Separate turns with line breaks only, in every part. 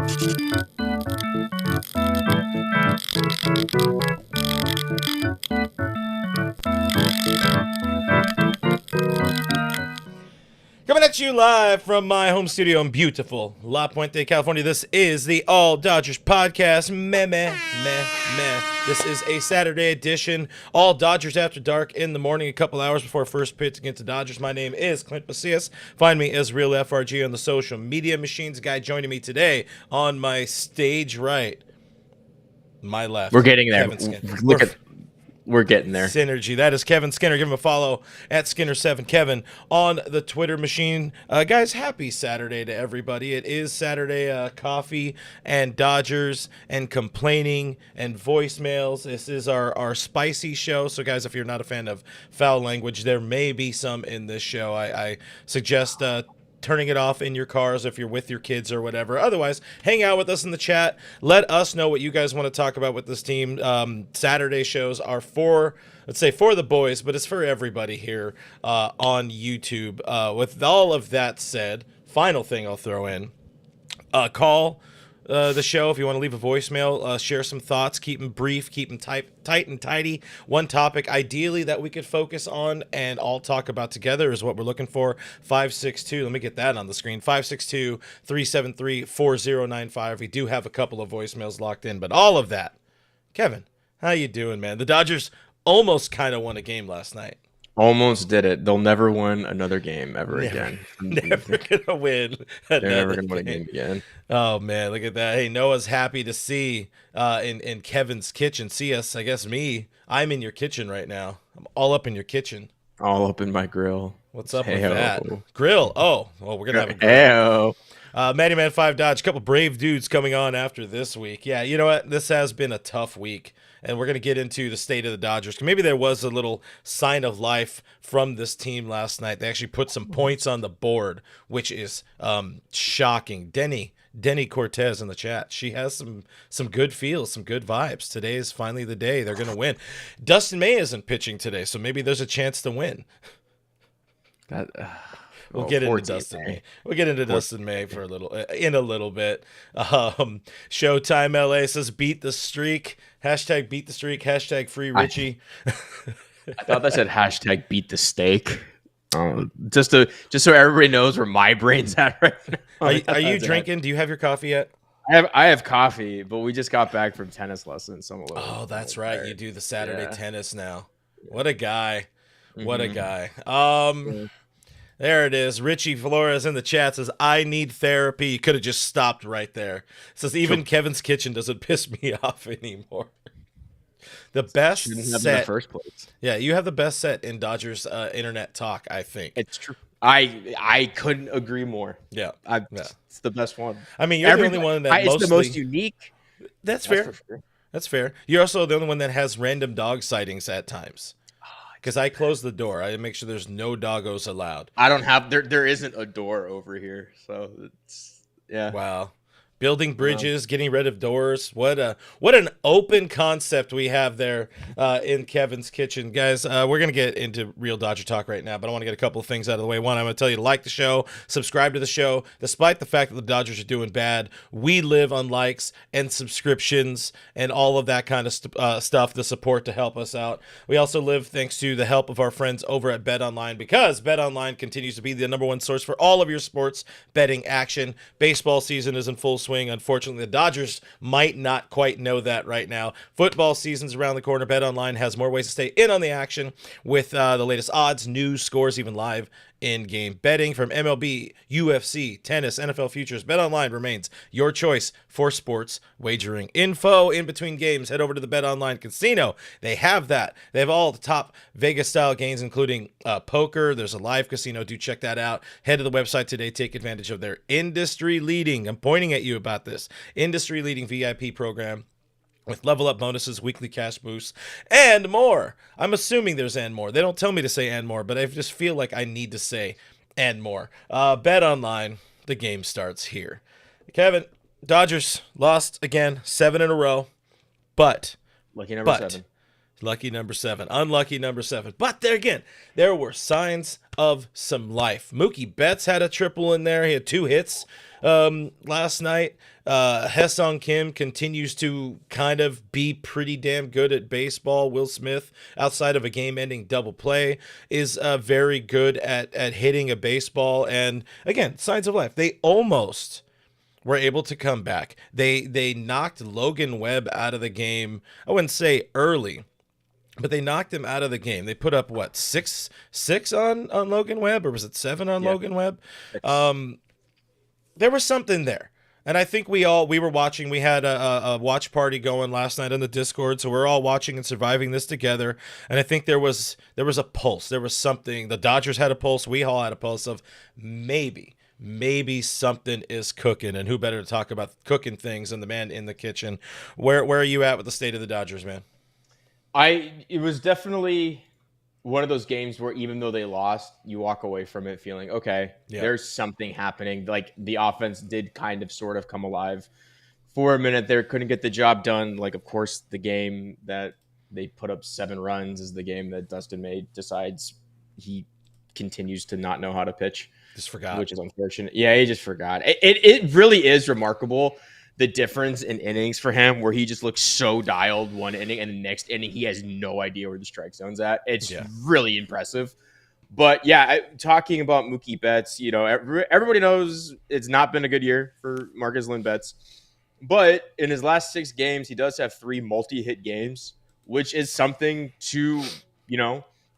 Coming at you live from my home studio in beautiful La Puente, California. This is the All Dodgers podcast. Meh. This is a Saturday edition. All Dodgers After Dark in the morning, a couple hours before first pitch against the Dodgers. My name is Clint Macias. Find me as Real FRG on the social media machines. Guy joining me today on my stage right, my left.
We're getting there. We're getting there.
Synergy. That is Kevin Skinner. Give him a follow at Skinner7Kevin on the Twitter machine. Guys, happy Saturday to everybody. It is Saturday. Coffee and Dodgers and complaining and voicemails. This is our spicy show. So, guys, if you're not a fan of foul language, there may be some in this show. I suggest turning it off in your cars if you're with your kids or whatever. Otherwise, hang out with us in the chat. Let us know what you guys want to talk about with this team. Saturday shows are for the boys, but it's for everybody here on YouTube. With all of that said, final thing I'll throw in, call the show if you want to leave a voicemail, share some thoughts, keep them brief, keep them tight and tidy. One topic ideally that we could focus on and all talk about together is what we're looking for. 562, let me get that on the screen, 562-373-4095. We do have a couple of voicemails locked in, but all of that. Kevin, how you doing, man? The Dodgers almost kind of won a game last night.
Almost did it. They'll never win another game again.
Never gonna win.
They're never gonna win a game again.
Oh man, look at that! Hey, Noah's happy to see in Kevin's kitchen. See us, I guess me. I'm in your kitchen right now. I'm all up in your kitchen.
All up in my grill.
What's up with that grill? Oh, well, we're gonna have a
grill.
Matty Man 5 Dodge. A couple brave dudes coming on after this week. Yeah, you know what? This has been a tough week. And we're going to get into the state of the Dodgers. Maybe there was a little sign of life from this team last night. They actually put some points on the board, which is shocking. Denny Cortez in the chat. She has some good feels, some good vibes. Today is finally the day they're going to win. Dustin May isn't pitching today, so maybe there's a chance to win. We'll get into Dustin May. We'll get into Dustin May for a little bit. Showtime LA says beat the streak. Hashtag beat the streak. Hashtag free Richie.
I thought that said hashtag beat the steak. Just so everybody knows where my brain's at right now.
Are you drinking? Do you have your coffee yet?
I have coffee, but we just got back from tennis lessons. So
oh, that's right. Tired. You do the Saturday tennis now. What a guy. What a guy. There it is. Richie Flores in the chat says, I need therapy. You could have just stopped right there. Says, even Kevin's kitchen doesn't piss me off anymore. The best set. In the first place. Yeah, you have the best set in Dodgers internet talk, I think.
It's true. I couldn't agree more.
Yeah.
It's the best one.
I mean, you're the only one that
it's the most unique.
That's fair. Sure. That's fair. You're also the only one that has random dog sightings at times. Because I close the door. I make sure there's no doggos allowed.
I don't have there isn't a door over here. So it's
Wow. Building bridges, getting rid of doors. What an open concept we have there in Kevin's kitchen. Guys, we're going to get into real Dodger talk right now, but I want to get a couple of things out of the way. One, I'm going to tell you to like the show, subscribe to the show. Despite the fact that the Dodgers are doing bad, we live on likes and subscriptions and all of that kind of stuff, the support to help us out. We also live thanks to the help of our friends over at BetOnline, because BetOnline continues to be the number one source for all of your sports betting action. Baseball season is in full swing. Unfortunately, the Dodgers might not quite know that right now. Football season's around the corner. BetOnline has more ways to stay in on the action with the latest odds, news, scores, even live in-game betting from MLB, UFC, tennis, NFL futures. BetOnline remains your choice for sports wagering. Info in between games, head over to the BetOnline casino. They have that. They have all the top Vegas-style games, including poker. There's a live casino. Do check that out. Head to the website today. Take advantage of their industry-leading, I'm pointing at you about this, industry-leading VIP program with level up bonuses, weekly cash boosts, and more. I'm assuming there's and more. They don't tell me to say and more, but I just feel like I need to say and more. BetOnline, the game starts here. Kevin, Dodgers lost again, 7 in a row, but
lucky number 7.
Lucky number 7. Unlucky number 7. But there again, there were signs of some life. Mookie Betts had a triple in there. He had 2 hits last night. Ha-Seong Kim continues to kind of be pretty damn good at baseball. Will Smith, outside of a game-ending double play, is very good at hitting a baseball. And again, signs of life. They almost were able to come back. They knocked Logan Webb out of the game. I wouldn't say early, but they knocked him out of the game. They put up what, six on Logan Webb, or was it 7 on Logan Webb? There was something there. And I think we were watching. We had a watch party going last night on the Discord, so we're all watching and surviving this together. And I think there was a pulse. There was something. The Dodgers had a pulse. We all had a pulse of maybe something is cooking. And who better to talk about cooking things than the man in the kitchen? Where are you at with the state of the Dodgers, man?
It was definitely one of those games where even though they lost, you walk away from it feeling, okay, there's something happening. Like the offense did kind of sort of come alive for a minute there. Couldn't get the job done. Like, of course, the game that they put up 7 runs is the game that Dustin May decides he continues to not know how to pitch.
Just forgot.
Which is unfortunate. Yeah, he just forgot. It really is remarkable, the difference in innings for him, where he just looks so dialed one inning and the next inning he has no idea where the strike zone's at. It's really impressive. But yeah, talking about Mookie Betts, everybody knows it's not been a good year for Marcus Lynn Betts. But in his last 6 games, he does have 3 multi-hit games, which is something to,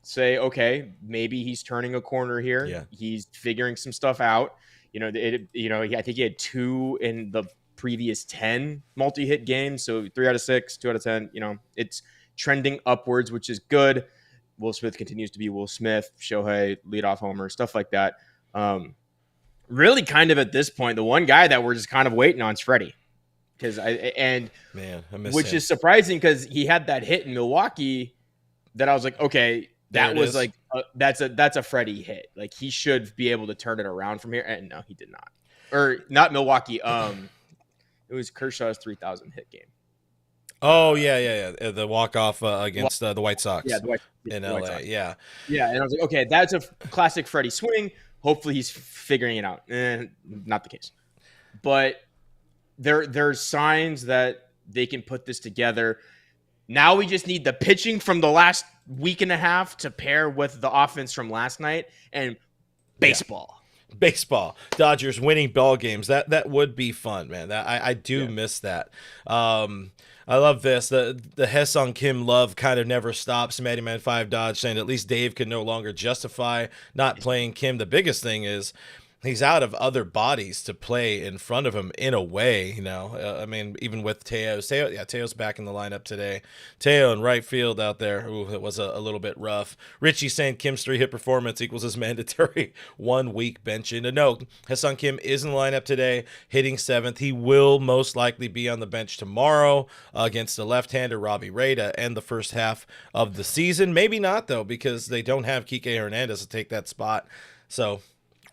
say, okay, maybe he's turning a corner here.
Yeah.
He's figuring some stuff out. I think he had 2 in the previous 10 multi-hit games, so 3 out of 6, 2 out of 10. It's trending upwards, which is good. Will Smith continues to be Will Smith. Shohei, leadoff homer, stuff like that. Really, kind of at this point, the one guy that we're just kind of waiting on is Freddie, I miss which him. Is surprising because he had that hit in Milwaukee that I was like, okay, that was like that's a Freddie hit. Like he should be able to turn it around from here, and no, he did not. Or not Milwaukee. It was Kershaw's 3,000 hit game.
Oh, yeah. The walk-off against the White Sox in
LA.
White Sox. Yeah.
Yeah, and I was like, okay, that's a classic Freddie swing. Hopefully he's figuring it out. Not the case. But there's signs that they can put this together. Now we just need the pitching from the last week and a half to pair with the offense from last night and baseball.
Yeah. Baseball, Dodgers winning ball games. That would be fun, man. I do miss that. I love this. The Ha-Seong Kim love kind of never stops. Matty Man 5 Dodge saying at least Dave can no longer justify not playing Kim. The biggest thing is he's out of other bodies to play in front of him in a way, even with Teo's back in the lineup today. Teo in right field out there. Ooh, it was a little bit rough. Richie saying Kim's 3-hit performance equals his mandatory 1-week benching. No, Ha-Seong Kim is in the lineup today, hitting 7th. He will most likely be on the bench tomorrow against the left-hander Robbie Ray to end the first half of the season. Maybe not, though, because they don't have Kike Hernandez to take that spot. So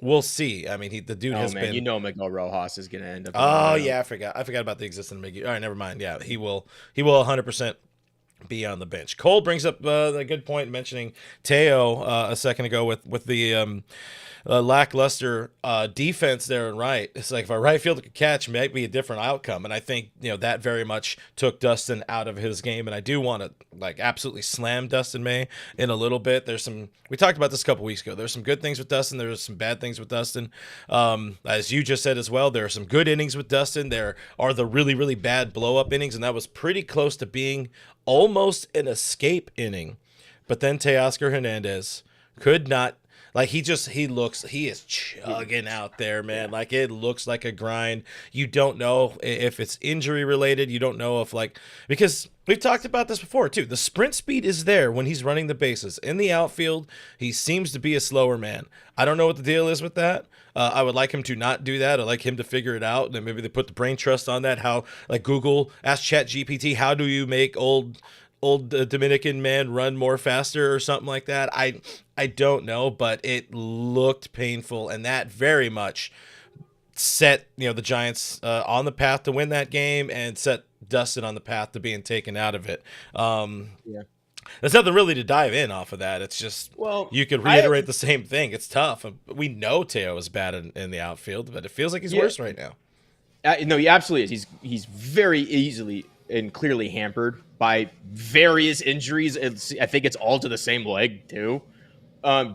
we'll see. I mean, the dude has been.
Miguel Rojas is going to end up.
Oh yeah, I forgot about the existing Miguel. All right, never mind. Yeah, he will 100% be on the bench. Cole brings up a good point mentioning Teo a second ago with the lackluster defense there and right. It's like if our right fielder could catch, might be a different outcome. And I think that very much took Dustin out of his game. And I do want to absolutely slam Dustin May in a little bit. We talked about this a couple weeks ago. There's some good things with Dustin. There's some bad things with Dustin. As you just said as well, there are some good innings with Dustin. There are the really, really bad blow up innings, and that was pretty close to being almost an escape inning. But then Teoscar Hernandez could not. He is chugging out there, man. It looks like a grind. You don't know if it's injury related. You don't know if because we've talked about this before too. The sprint speed is there when he's running the bases. In the outfield, he seems to be a slower man. I don't know what the deal is with that. I would like him to not do that. I'd like him to figure it out. And maybe they put the brain trust on that. How Google ask ChatGPT, how do you make old Dominican man run more faster or something like that. I don't know, but it looked painful, and that very much set the Giants on the path to win that game and set Dustin on the path to being taken out of it. There's nothing really to dive in off of that. It's just
Well,
you could reiterate the same thing. It's tough. We know Teo is bad in the outfield, but it feels like he's worse right now.
No, he absolutely is. He's very easily and clearly hampered by various injuries. I think it's all to the same leg too.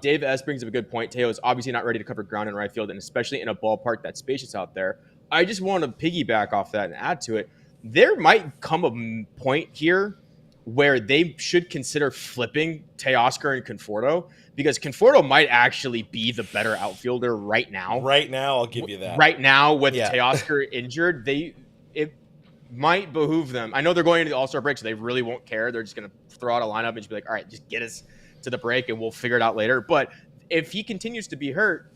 Dave S brings up a good point. Teo is obviously not ready to cover ground in right field, and especially in a ballpark that's spacious out there. I just want to piggyback off that and add to it. There might come a point here where they should consider flipping Teoscar and Conforto, because Conforto might actually be the better outfielder right now.
Right now, I'll give you that.
Right now, with Teoscar injured, it might behoove them. I know they're going into the All-Star break, so they really won't care. They're just going to throw out a lineup and just be like, all right, just get us to the break and we'll figure it out later. But if he continues to be hurt,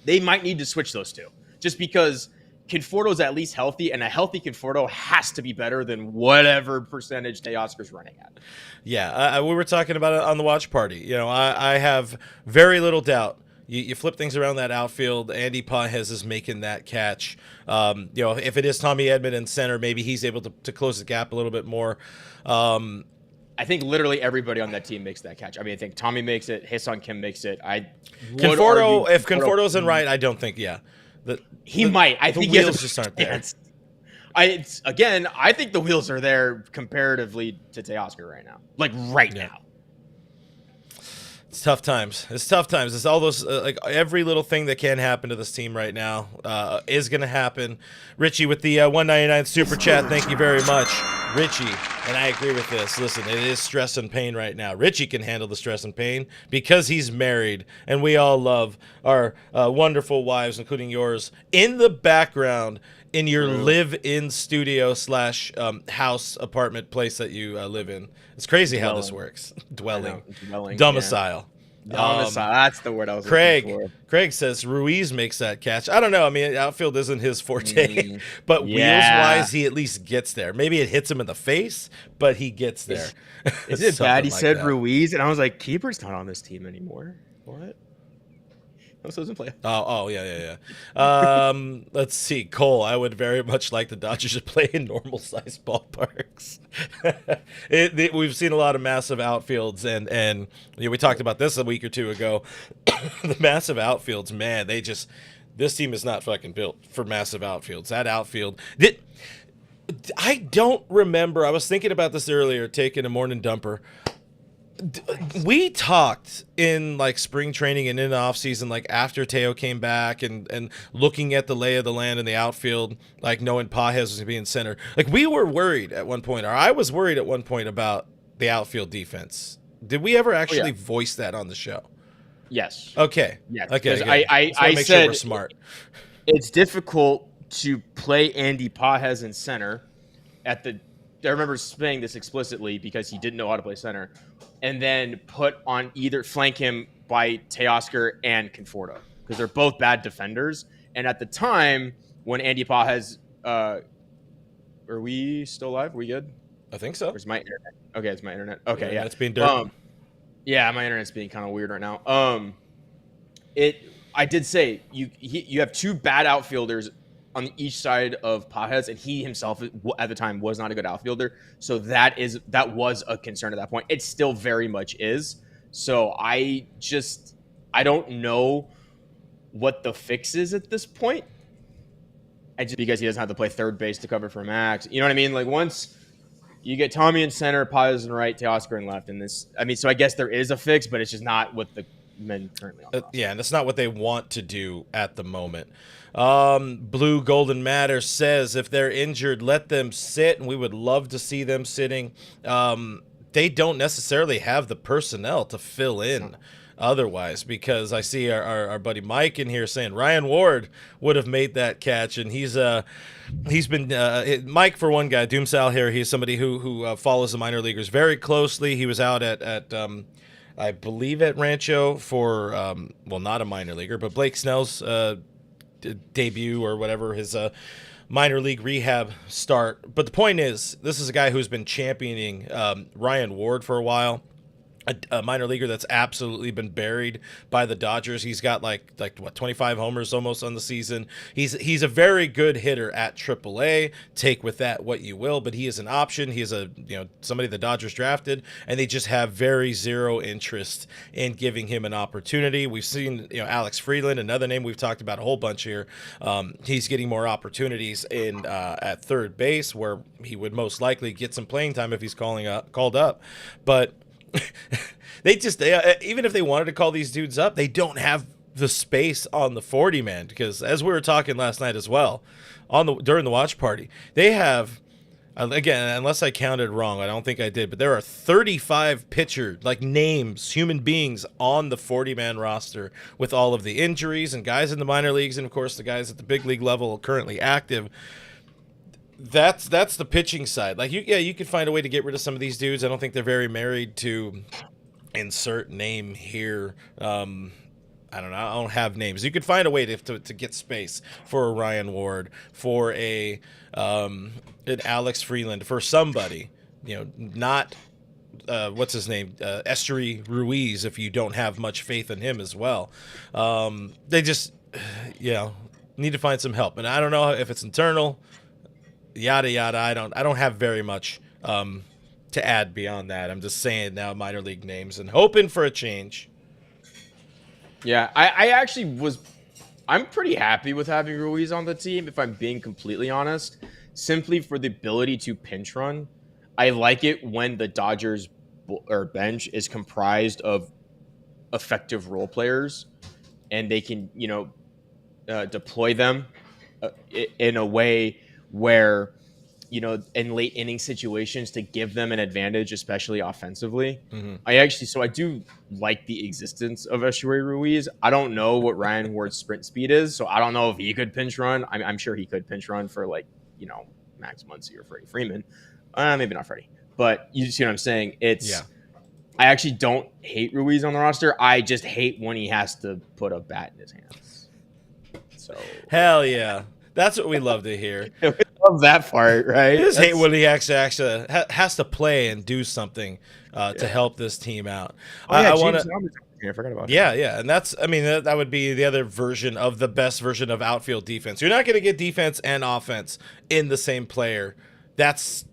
they might need to switch those two, just because Conforto's at least healthy, and a healthy Conforto has to be better than whatever percentage Teoscar's running at.
Yeah, we were talking about it on the watch party. You know, I have very little doubt. You flip things around that outfield, Andy Pages is making that catch. You know, if it is Tommy Edman in center, maybe he's able to close the gap a little bit more.
I think literally everybody on that team makes that catch. I mean, I think Tommy makes it. Hae-Sung Kim makes it.
Conforto, if Conforto's in right, I don't think,
he might. I think the
wheels just aren't there.
I think the wheels are there comparatively to Teoscar right now. Like right now.
It's tough times. It's all those like every little thing that can happen to this team right now is going to happen. Richie with the 199 super chat. Thank you very much, Richie. And I agree with this. Listen, it is stress and pain right now. Richie can handle the stress and pain because he's married, and we all love our wonderful wives, including yours, in the background in your live-in studio / house apartment place that you live in. It's crazy how this works. Dwelling. Domicile.
Domicile. That's the word I was
Craig.
looking for.
Craig says Ruiz makes that catch. I don't know. I mean, outfield isn't his forte, but wheels-wise, he at least gets there. Maybe it hits him in the face, but he gets there.
Is it bad he said Ruiz? And I was like, keeper's not on this team anymore. What? I'm supposed to play.
Oh, yeah. Let's see. Cole, I would very much like the Dodgers to play in normal-sized ballparks. We've seen a lot of massive outfields, and we talked about this a week or two ago. The massive outfields, man, this team is not fucking built for massive outfields. That outfield... I don't remember. I was thinking about this earlier, taking a morning dumper. We talked in like spring training and in the offseason, like after Teo came back and looking at the lay of the land in the outfield, like knowing Pages was going to be in center. Like we were worried at one point, or I was worried at one point about the outfield defense. Did we ever actually voice that on the show?
Yes.
Okay.
Yes.
Okay.
I
make
said
sure we're smart.
It's difficult to play Andy Pages in center I remember saying this explicitly because he didn't know how to play center, and then flank him by Teoscar and Conforto, because they're both bad defenders. And at the time when Andy Pages, are we still live? Are we good?
I think so.
Where's my internet? Okay, it's my internet. Okay, yeah.
It's being dirt.
Yeah, my internet's being kind of weird right now. I did say you have two bad outfielders on each side of Pages, and he himself at the time was not a good outfielder. So that was a concern at that point. It still very much is. So I don't know what the fix is at this point. Because he doesn't have to play third base to cover for Max. You know what I mean? Like once you get Tommy in center, Pages in right, Teoscar in left, so I guess there is a fix, but it's just not what the men currently on.
Yeah, and that's not what they want to do at the moment. Blue Golden Matter says if they're injured, let them sit, and we would love to see them sitting. They don't necessarily have the personnel to fill in otherwise, because I see our buddy Mike in here saying Ryan Ward would have made that catch, and he's been Mike, for one guy, Doomsal here, he's somebody who follows the minor leaguers very closely. He was out at I believe at Rancho for not a minor leaguer, but Blake Snell's debut or whatever, his minor league rehab start. But the point is, this is a guy who's been championing Ryan Ward for a while. a minor leaguer that's absolutely been buried by the Dodgers. He's got like what, 25 homers almost on the season. He's a very good hitter at AAA. Take with that what you will, but he is an option. He is somebody the Dodgers drafted, and they just have very zero interest in giving him an opportunity. We've seen Alex Freeland, another name we've talked about a whole bunch here. He's getting more opportunities in at third base, where he would most likely get some playing time if he's called up, but they even if they wanted to call these dudes up, they don't have the space on the 40 man, because as we were talking last night as well during the watch party, they have again, unless I counted wrong, I don't think I did, but there are 35 names, human beings on the 40 man roster with all of the injuries and guys in the minor leagues, and of course the guys at the big league level currently active. That's the pitching side. Like you could find a way to get rid of some of these dudes. I don't think they're very married to insert name here. I don't know. I don't have names. You could find a way to get space for a Ryan Ward, for an Alex Freeland, for somebody. Not what's his name, Estuary Ruiz. If you don't have much faith in him as well, they just need to find some help. And I don't know if it's internal. Yada yada. I don't have very much to add beyond that. I'm just saying now minor league names and hoping for a change.
Yeah, I'm pretty happy with having Ruiz on the team, if I'm being completely honest, simply for the ability to pinch run. I like it when the Dodgers bench is comprised of effective role players, and they can deploy them in a way where, in late inning situations, to give them an advantage, especially offensively. Mm-hmm. I do like the existence of Estuary Ruiz. I don't know what Ryan Ward's sprint speed is, so I don't know if he could pinch run. I'm sure he could pinch run for Max Muncy or Freddie Freeman. Maybe not Freddie, but you see what I'm saying? I actually don't hate Ruiz on the roster. I just hate when he has to put a bat in his hands. So
hell yeah. That's what we love to hear.
We love that part, right?
I just hate when he actually has to play and do something to help this team out.
I forgot about that.
Yeah, and that would be the other version of the best version of outfield defense. You're not going to get defense and offense in the same player. That's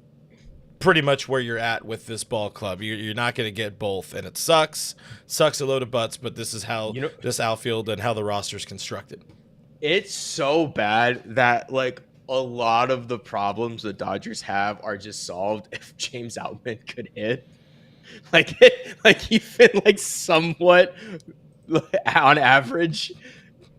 pretty much where you're at with this ball club. You're not going to get both, and it sucks a load of butts. But this is how this outfield and how the roster is constructed.
It's so bad that a lot of the problems the Dodgers have are just solved if James Outman could hit. Even somewhat on average,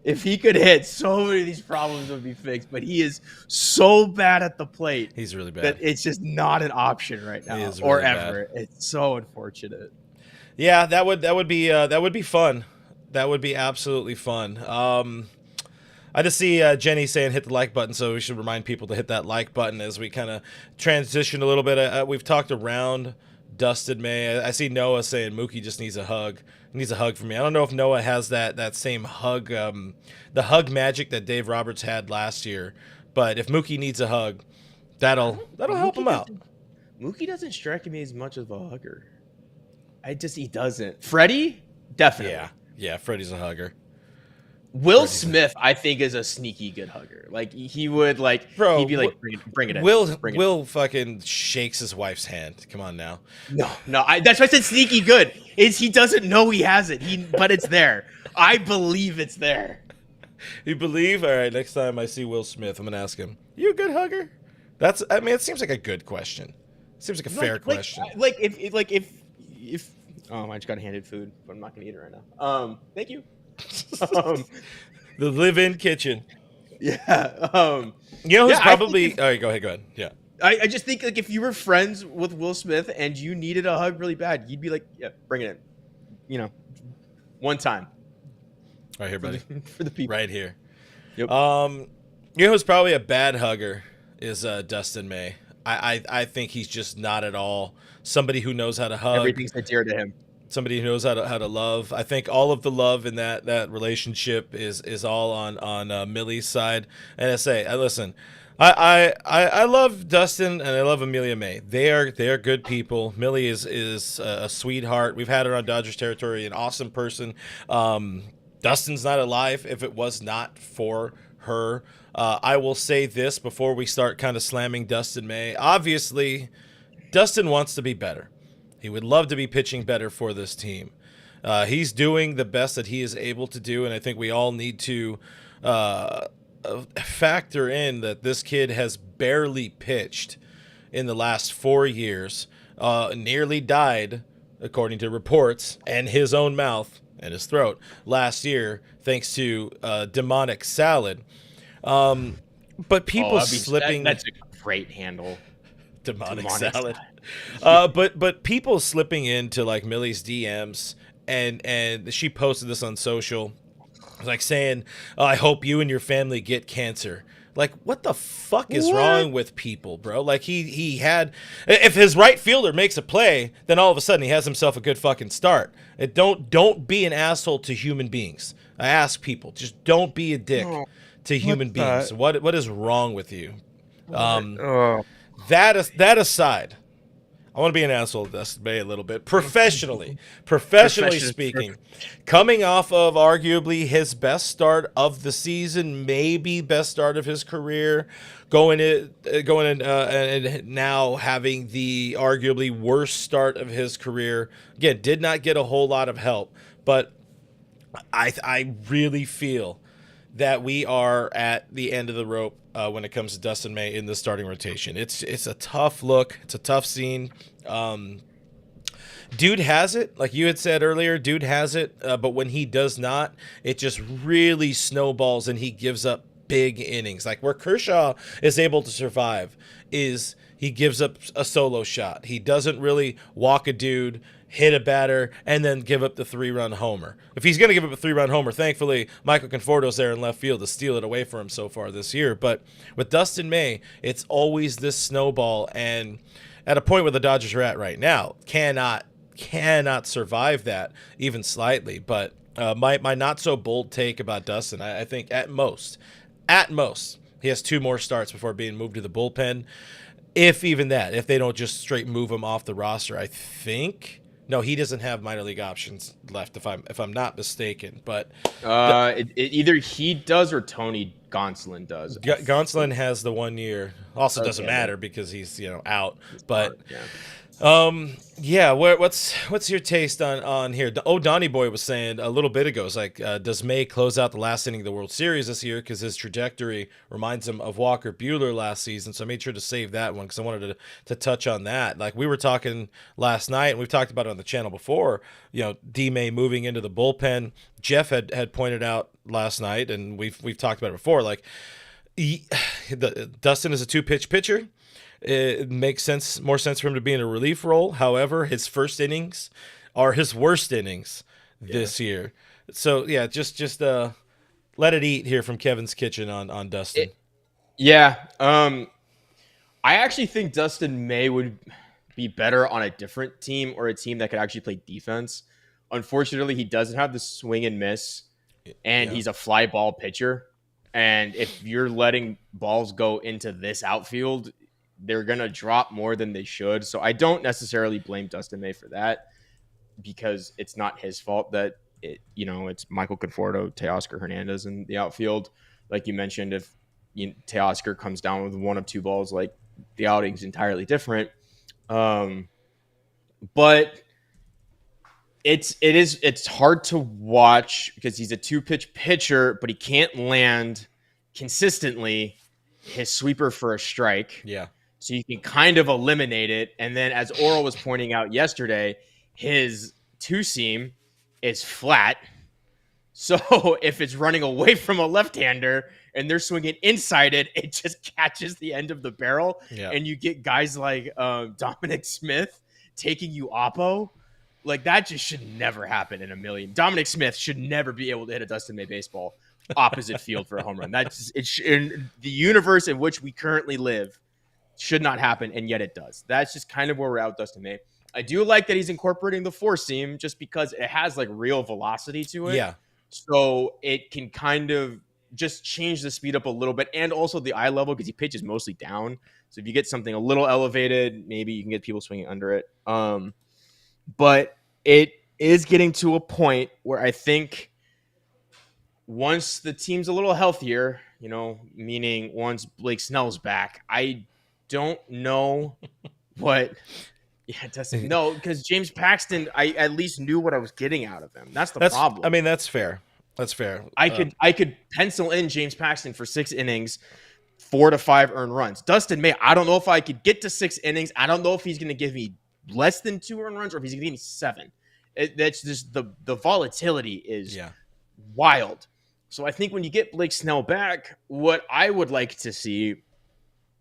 if he could hit, so many of these problems would be fixed. But he is so bad at the plate.
He's really bad.
That it's just not an option right now,
really
or ever. Bad. It's so unfortunate.
Yeah, that would be fun. That would be absolutely fun. I just see Jenny saying hit the like button, so we should remind people to hit that like button as we kind of transition a little bit. We've talked around Dustin May. I see Noah saying Mookie just needs a hug. He needs a hug from me. I don't know if Noah has that same hug, the hug magic that Dave Roberts had last year. But if Mookie needs a hug, that'll help him out.
Mookie doesn't strike me as much of a hugger. He doesn't. Freddie, definitely.
Yeah, Freddie's a hugger.
Will Smith, I think, is a sneaky good hugger. He would he'd be bring it in.
Will fucking shakes his wife's hand. Come on now.
No. That's why I said sneaky good. He doesn't know he has it. But it's there. I believe it's there.
You believe? All right. Next time I see Will Smith, I'm gonna ask him. You a good hugger? It seems like a good question. It seems like a fair question.
If I just got handed food, but I'm not gonna eat it right now. Thank you.
The live-in kitchen.
Yeah.
Who's probably all right, go ahead. Yeah.
I just think if you were friends with Will Smith and you needed a hug really bad, you'd be like, yeah, bring it in. One time.
Right here, buddy.
For the people.
Right here.
Yep.
Who's probably a bad hugger is Dustin May. I think he's just not at all somebody who knows how to hug.
Everything's dear to him.
Somebody who knows how to love. I think all of the love in that relationship is all on Millie's side. And I say, listen, I love Dustin and I love Amelia May. They are good people. Millie is a sweetheart. We've had her on Dodgers territory, an awesome person. Dustin's not alive. If it was not for her, I will say this before we start kind of slamming Dustin May. Obviously, Dustin wants to be better. He would love to be pitching better for this team. He's doing the best that he is able to do, and I think we all need to factor in that this kid has barely pitched in the last 4 years, nearly died, according to reports, and his own mouth and his throat last year, thanks to demonic salad. But people slipping.
That's a great handle.
Demonic
Demonic
salad. But people slipping into like Millie's DMs, and she posted this on social, like saying, oh, "I hope you and your family get cancer." Like, what the fuck is wrong with people, bro? Like, he had, if his right fielder makes a play, then all of a sudden he has himself a good fucking start. And don't be an asshole to human beings. I ask people, just don't be a dick to human beings. What is wrong with you? That aside, I want to be an asshole to Dustin May a little bit. Professionally speaking, coming off of arguably his best start of the season, maybe best start of his career, going in, and now having the arguably worst start of his career. Again, did not get a whole lot of help, but I really feel that we are at the end of the rope when it comes to Dustin May in the starting rotation. It's a tough look. It's a tough scene. Dude has it, like you had said earlier. Dude has it, but when he does not, it just really snowballs, and he gives up big innings. Like where Kershaw is able to survive is he gives up a solo shot. He doesn't really walk a dude, hit a batter, and then give up the 3-run homer. If he's going to give up a 3-run homer, thankfully, Michael Conforto's there in left field to steal it away from him so far this year. But with Dustin May, it's always this snowball, and at a point where the Dodgers are at right now, cannot survive that even slightly. But my not so bold take about Dustin, I think at most, he has 2 more starts before being moved to the bullpen. If even that, if they don't just straight move him off the roster, I think. No, he doesn't have minor league options left, if I'm not mistaken. But
either he does or Tony Gonsolin does.
Gonsolin has the 1 year. Also, doesn't matter because he's out. But what's your taste on here? Oh, Donnie Boy was saying a little bit ago, it's like, does May close out the last inning of the World Series this year? Because his trajectory reminds him of Walker Buehler last season. So I made sure to save that one because I wanted to touch on that. Like we were talking last night, and we've talked about it on the channel before. D May moving into the bullpen. Jeff had pointed out last night, and we've talked about it before. Like Dustin is a 2-pitch pitcher. It makes more sense for him to be in a relief role. However, his first innings are his worst innings this year. So yeah, just let it eat here from Kevin's Kitchen on Dustin.
I actually think Dustin May would be better on a different team or a team that could actually play defense. Unfortunately, he doesn't have the swing and miss, and he's a fly ball pitcher. And if you're letting balls go into this outfield, they're going to drop more than they should. So I don't necessarily blame Dustin May for that because it's not his fault that it's Michael Conforto, Teoscar Hernandez in the outfield. Like you mentioned, if Teoscar comes down with 1 of 2 balls, like the outing's entirely different. But it's hard to watch because he's a 2-pitch pitcher, but he can't land consistently his sweeper for a strike.
Yeah.
So you can kind of eliminate it. And then as Oral was pointing out yesterday, his 2-seam is flat. So if it's running away from a left-hander and they're swinging inside it, it just catches the end of the barrel.
Yeah.
And you get guys like Dominic Smith taking you oppo. Like that just should never happen in a million. Dominic Smith should never be able to hit a Dustin May baseball opposite field for a home run. That's in the universe in which we currently live. Should not happen, and yet it does. That's just kind of where we're at with Dustin May. I do like that he's incorporating the 4-seam just because it has like real velocity to it.
Yeah.
So it can kind of just change the speed up a little bit, and also the eye level, because he pitches mostly down. So if you get something a little elevated, maybe you can get people swinging under it. But it is getting to a point where I think once the team's a little healthier, meaning once Blake Snell's back, I don't know what. Yeah, it doesn't. No, because James Paxton, I at least knew what I was getting out of him. That's the problem.
I mean, that's fair. That's fair.
I could pencil in James Paxton for 6 innings, 4 to 5 earned runs. Dustin May, I don't know if I could get to 6 innings. I don't know if he's going to give me less than 2 earned runs or if he's going to give me 7. That's just the volatility is wild. So I think when you get Blake Snell back, what I would like to see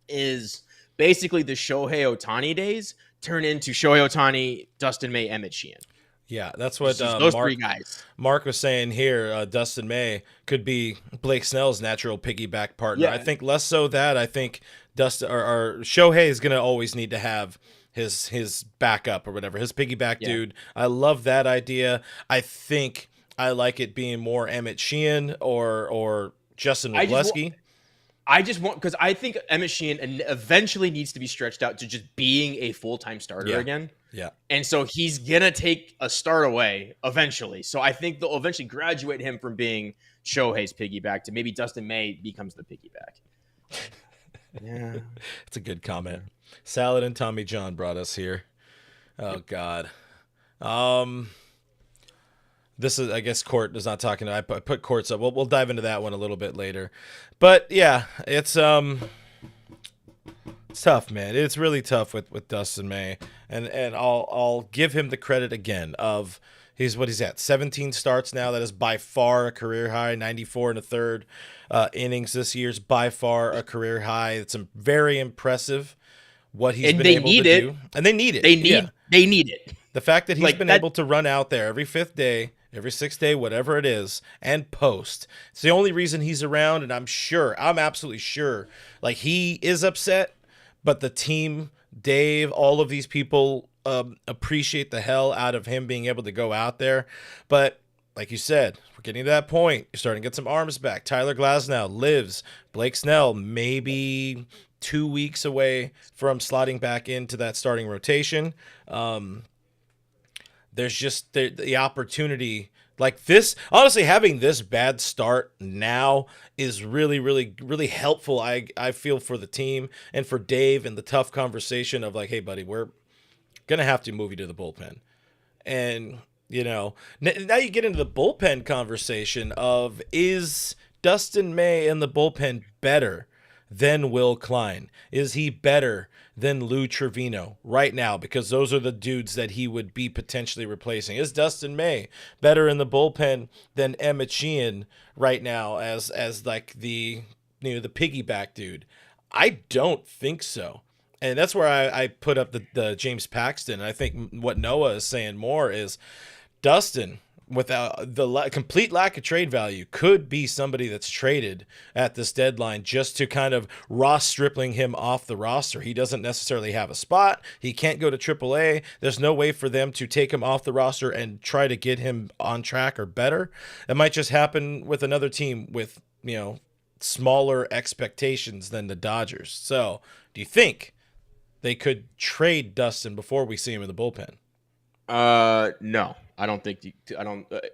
is basically the Shohei Ohtani days turn into Shohei Ohtani, Dustin May, Emmett Sheehan.
Yeah, that's what
those 3 guys.
Mark was saying here. Dustin May could be Blake Snell's natural piggyback partner.
Yeah.
I think less so that. I think Dustin or Shohei is going to always need to have his backup or whatever, his piggyback dude. I love that idea. I think I like it being more Emmett Sheehan or Justin Wrobleski.
I just want, because I think Emmett Sheehan eventually needs to be stretched out to just being a full-time starter again.
Yeah.
And so he's going to take a start away eventually. So I think they'll eventually graduate him from being Shohei's piggyback to maybe Dustin May becomes the piggyback. Yeah.
It's a good comment. Salad and Tommy John brought us here. Oh, God. This is, I guess, Court is not talking. I put Court's up. We'll dive into that one a little bit later. But yeah, it's tough, man. It's really tough with Dustin May, and I'll give him the credit again of he's at 17 starts now. That is by far a career high. 94 and a third innings this year's by far a career high. It's very impressive what he's been able to do, and they need it.
They need it.
The fact that he's been able to run out there every 5th day, every 6th day, whatever it is, and post. It's the only reason he's around, and I'm absolutely sure, like, he is upset, but the team, Dave, all of these people appreciate the hell out of him being able to go out there. But like you said, we're getting to that point. You're starting to get some arms back. Tyler Glasnow lives. Blake Snell maybe 2 weeks away from slotting back into that starting rotation. There's just the opportunity like this. Honestly, having this bad start now is really, really, really helpful. I feel for the team and for Dave and the tough conversation of like, hey, buddy, we're going to have to move you to the bullpen. And, now you get into the bullpen conversation of, is Dustin May in the bullpen better than Will Klein? Is he better than Lou Trevino right now? Because those are the dudes that he would be potentially replacing. Is Dustin May better in the bullpen than Emmett Sheehan right now as like the the piggyback dude? I don't think so. And that's where I put up the James Paxton. I think what Noah is saying more is Dustin, without the complete lack of trade value, could be somebody that's traded at this deadline just to kind of Ross Stripling him off the roster. He doesn't necessarily have a spot. He can't go to AAA. There's no way for them to take him off the roster and try to get him on track or better. It might just happen with another team with, smaller expectations than the Dodgers. So do you think they could trade Dustin before we see him in the bullpen?
No. I don't think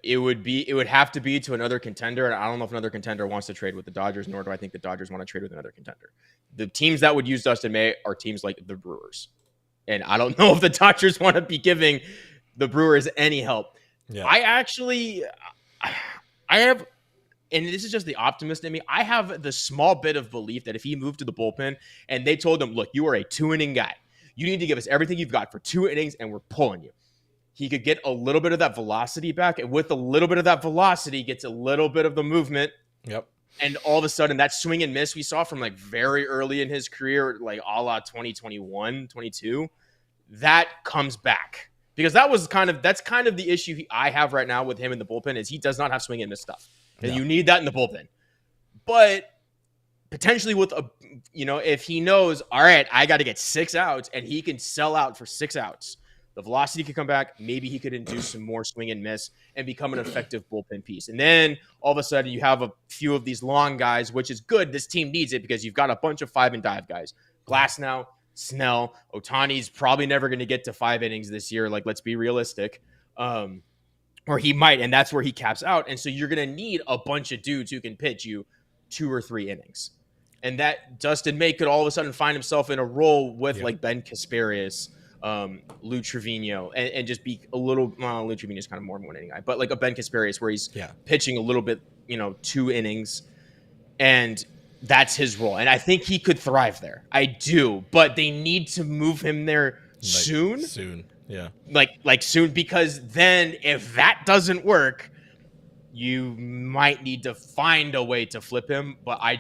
it would have to be to another contender, and I don't know if another contender wants to trade with the Dodgers, nor do I think the Dodgers want to trade with another contender. The teams that would use Dustin May are teams like the Brewers, and I don't know if the Dodgers want to be giving the Brewers any help. Yeah. I have, and this is just the optimist in me, I have the small bit of belief that if he moved to the bullpen and they told him, look, you are a 2-inning guy, you need to give us everything you've got for 2 innings, and we're pulling you. He could get a little bit of that velocity back, and with a little bit of that velocity gets a little bit of the movement.
Yep.
And all of a sudden, that swing and miss we saw from like very early in his career, like a la 2021, 22, that comes back. Because that's kind of the issue I have right now with him in the bullpen is he does not have swing and miss stuff. And you need that in the bullpen. But potentially with if he knows, all right, I got to get 6 outs, and he can sell out for 6 outs, The velocity could come back. Maybe he could induce some more swing and miss and become an effective bullpen piece. And then all of a sudden you have a few of these long guys, which is good. This team needs it because you've got a bunch of 5 and dive guys. Glass now, Snell, Ohtani's probably never going to get to 5 innings this year. Like, let's be realistic. Or he might, and that's where he caps out. And so you're going to need a bunch of dudes who can pitch you 2 or 3 innings. And that Dustin May could all of a sudden find himself in a role with like Ben Kasparius, Lou Trevino, and just be a little. Lou Trevino is kind of more of a 1 inning guy, but like a Ben Kasparius where he's pitching a little bit, 2 innings, and that's his role. And I think he could thrive there. I do, but they need to move him there soon.
Yeah.
Like soon, because then if that doesn't work, you might need to find a way to flip him, but I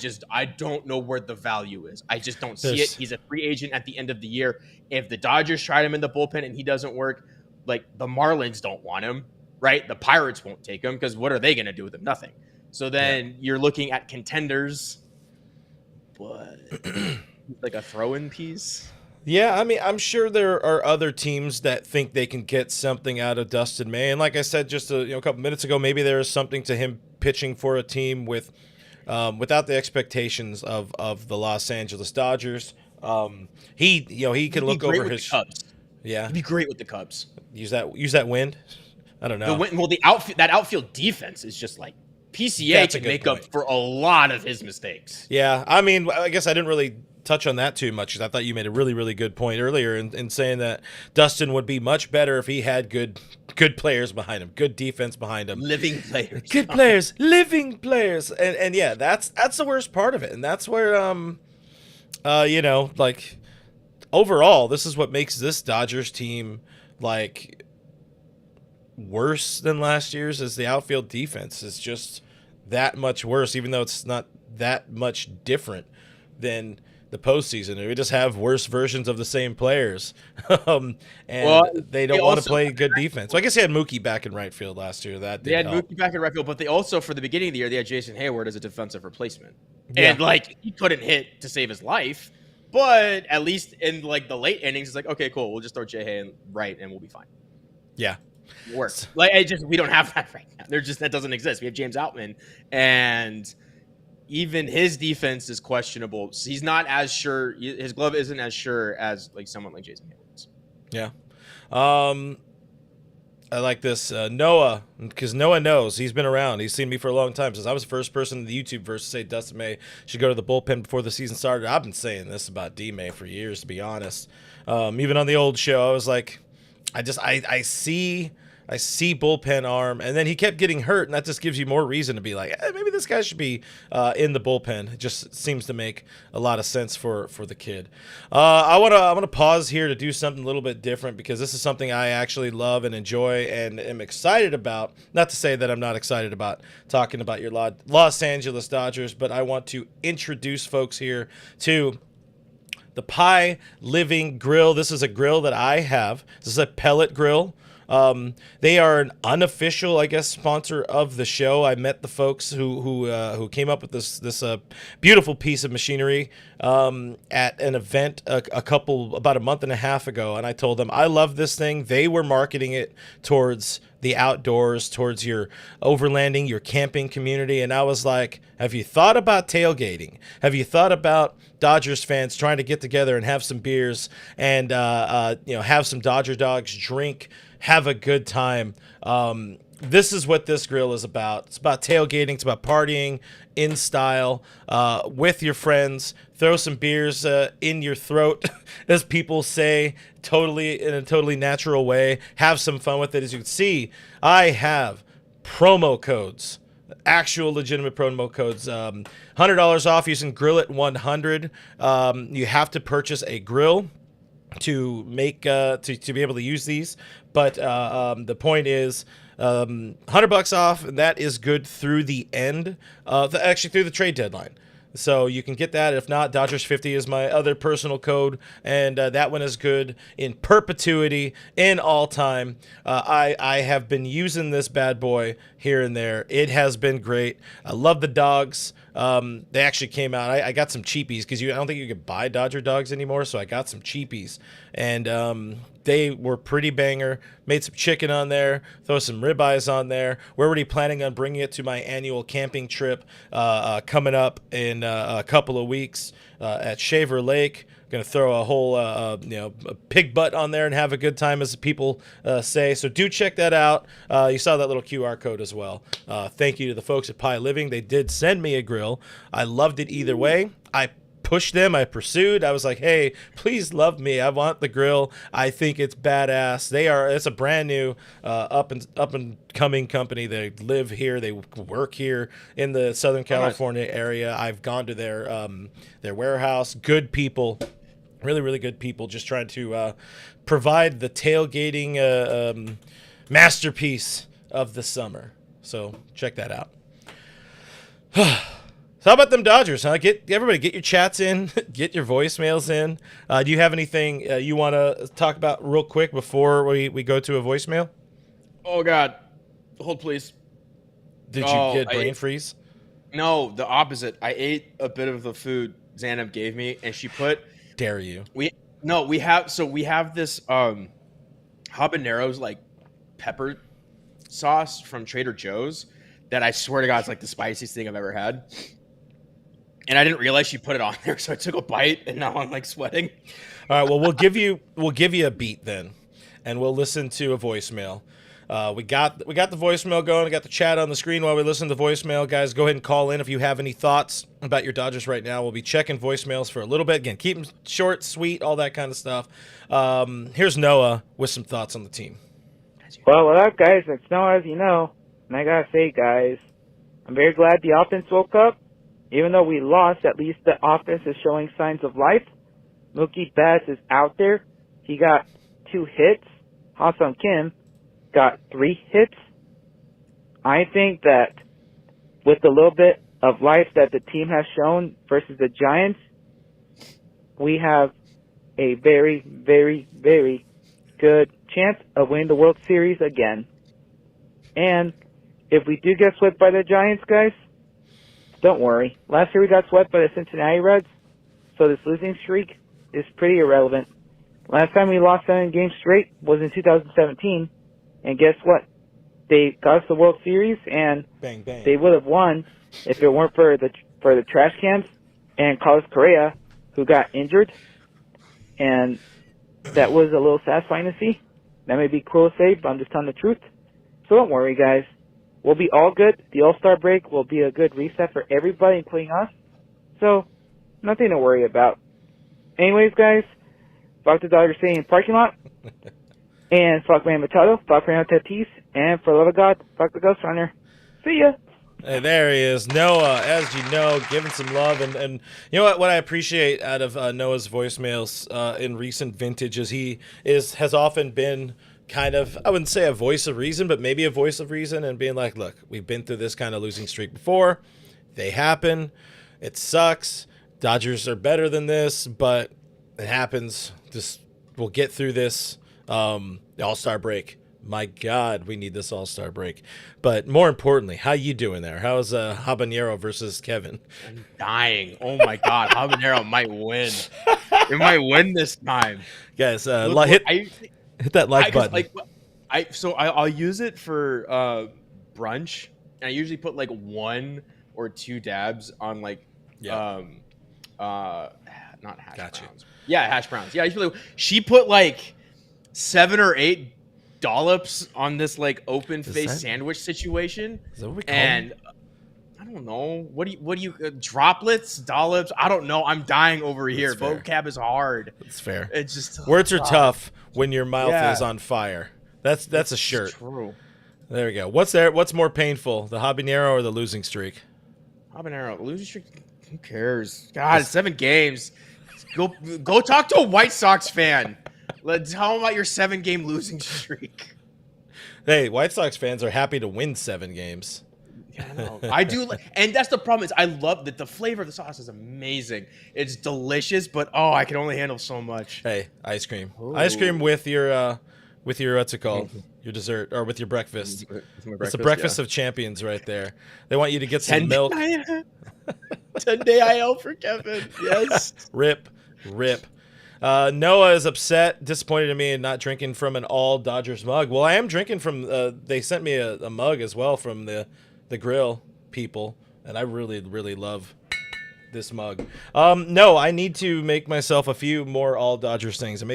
don't know where the value is. I just don't see it. He's a free agent at the end of the year. If the Dodgers tried him in the bullpen and he doesn't work, like the Marlins don't want him, right? The Pirates won't take him because what are they going to do with him? Nothing. So then you're looking at contenders, but like a throw-in piece.
Yeah, I mean, I'm sure there are other teams that think they can get something out of Dustin May, and like I said just a couple minutes ago, maybe there is something to him pitching for a team with, without the expectations of the Los Angeles Dodgers. He can look over his
Cubs.
Yeah,
he'd be great with the Cubs.
Use that wind. I don't know.
The outfield defense is just like PCA can make up for a lot of his mistakes.
Yeah, I mean, I guess I didn't really touch on that too much because I thought you made a really, really good point earlier in saying that Dustin would be much better if he had good players behind him, good defense behind him,
living players,
good players, living players, and yeah, that's the worst part of it, and that's where like overall, this is what makes this Dodgers team like worse than last year's. Is the outfield defense is just that much worse, even though it's not that much different than the postseason. We just have worse versions of the same players, and they don't want to play good defense. So I guess they had Mookie back in right field last year. They had
Mookie back in right field, but they also, for the beginning of the year, they had Jason Hayward as a defensive replacement, and like he couldn't hit to save his life. But at least in like the late innings, it's like, okay, cool, we'll just throw J.Hay in right and we'll be fine.
Yeah,
it works. Like we don't have that right now. That doesn't exist. We have James Outman, and even his defense is questionable. So he's not as sure. His glove isn't as sure as like someone like Jason Hayward is.
Yeah. I like this Noah, because Noah knows. He's been around. He's seen me for a long time. Since I was the first person in the YouTube verse to say Dustin May should go to the bullpen before the season started. I've been saying this about D-May for years, to be honest. Even on the old show, I was like, I see bullpen arm, and then he kept getting hurt, and that just gives you more reason to be like, maybe this guy should be in the bullpen. It just seems to make a lot of sense for the kid. I want to pause here to do something a little bit different, because this is something I actually love and enjoy and am excited about. Not to say that I'm not excited about talking about your Los Angeles Dodgers, but I want to introduce folks here to the Pie Living Grill. This is a grill that I have. This is a pellet grill. They are an unofficial, I guess, sponsor of the show. I met the folks who came up with this beautiful piece of machinery at an event about a month and a half ago, and I told them I love this thing. They were marketing it towards the outdoors, towards your overlanding, your camping community, and I was like, have you thought about tailgating? Have you thought about Dodgers fans trying to get together and have some beers and have some Dodger dogs, drink, have a good time? This is what this grill is about. It's about tailgating. It's about partying in style with your friends. Throw some beers in your throat, as people say, in a totally natural way. Have some fun with it. As you can see, I have promo codes, actual legitimate promo codes. $100 off using Grill It 100. You have to purchase a grill to make to be able to use these, but the point is $100 off, and that is good through the end of through the trade deadline. So you can get that. If not, Dodgers 50 is my other personal code, and that one is good in perpetuity, in all time. I have been using this bad boy here and there. It has been great. I love the dogs. They actually came out. I got some cheapies because I don't think you could buy Dodger dogs anymore, so I got some cheapies, and they were pretty banger. Made some chicken on there, throw some ribeyes on there. We're already planning on bringing it to my annual camping trip coming up in a couple of weeks at Shaver Lake. Going to throw a whole, a pig butt on there and have a good time, as people say. So do check that out. You saw that little QR code as well. Thank you to the folks at Pie Living. They did send me a grill. I loved it either way. I pushed them. I pursued. I was like, hey, please love me. I want the grill. I think it's badass. It's a brand new up and coming company. They live here. They work here in the Southern California area. I've gone to their warehouse. Good people. Really, really good people, just trying to provide the tailgating masterpiece of the summer. So check that out. So how about them Dodgers, huh? Everybody get your chats in, get your voicemails in. Do you have anything you want to talk about real quick before we go to a voicemail?
Oh, God. Hold, please.
Did you get brain freeze?
No, the opposite. I ate a bit of the food Xanab gave me, and she put...
Dare you?
We have this habaneros like pepper sauce from Trader Joe's that I swear to God is like the spiciest thing I've ever had. And I didn't realize she put it on there, so I took a bite and now I'm like sweating.
All right, well we'll give you a beat then, and we'll listen to a voicemail. We got the voicemail going. We got the chat on the screen while we listen to the voicemail. Guys, go ahead and call in if you have any thoughts about your Dodgers right now. We'll be checking voicemails for a little bit. Again, keep them short, sweet, all that kind of stuff. Here's Noah with some thoughts on the team.
Well, what up, guys? It's Noah, as you know. And I gotta say, guys, I'm very glad the offense woke up. Even though we lost, at least the offense is showing signs of life. Mookie Betts is out there. He got 2 hits. Ha-Seong Kim got 3 hits. I think that with the little bit of life that the team has shown versus the Giants, we have a very, very, very good chance of winning the World Series again. And if we do get swept by the Giants, guys, don't worry. Last year we got swept by the Cincinnati Reds, so this losing streak is pretty irrelevant. Last time we lost 7 games straight was in 2017. And guess what? They got us the World Series, and
bang, bang.
They would have won if it weren't for the trash cans and Carlos Correa, who got injured. And that was a little satisfying to see. That may be cruel to say, but I'm just telling the truth. So don't worry, guys. We'll be all good. The All-Star break will be a good reset for everybody, including us. So nothing to worry about. Anyways, guys, fuck the Dodger Stadium parking lot. And fuck Manny Machado, fuck Renato Tatis, and for the love of God, fuck the Ghost Runner. See ya.
Hey, there he is, Noah, as you know, giving some love. And you know what I appreciate out of Noah's voicemails in recent vintage is he has often been kind of, I wouldn't say a voice of reason, but maybe a voice of reason, and being like, look, we've been through this kind of losing streak before. They happen. It sucks. Dodgers are better than this, but it happens. We'll get through this. The All-Star break. My God, we need this All-Star break. But more importantly, how you doing there? How's Habanero versus Kevin?
I'm dying. Oh my God, Habanero might win. It might win this time,
guys. Hit that like button.
I'll use it for brunch, and I usually put like 1 or 2 dabs on like not hash browns. Yeah, hash browns. Yeah, she put like 7 or 8 dollops on this like open face sandwich situation.
Is that what we call
and
them?
I don't know. What do you droplets, dollops? I don't know. I'm dying over here. Vocab is hard.
It's fair.
It's just
words are tough when your mouth is on fire. That's a shirt.
True.
There we go. What's more painful, the habanero or the losing streak?
Habanero. Losing streak. Who cares? God, it's 7 games. Go talk to a White Sox fan. Let's tell them about your 7-game losing streak.
Hey, White Sox fans are happy to win 7 games.
Yeah, I know. I do, and that's the problem. Is I love that the flavor of the sauce is amazing. It's delicious, but I can only handle so much.
Hey, ice cream.
Ooh.
Ice cream with your what's it called? Your dessert, or with your breakfast. It's the breakfast of champions right there. They want you to get some milk.
10-day IL for Kevin. Yes.
Rip. Noah is upset, disappointed in me in not drinking from an all Dodgers mug. Well, I am drinking from. They sent me a mug as well from the grill people, and I really love this mug. No, I need to make myself a few more all Dodgers things. I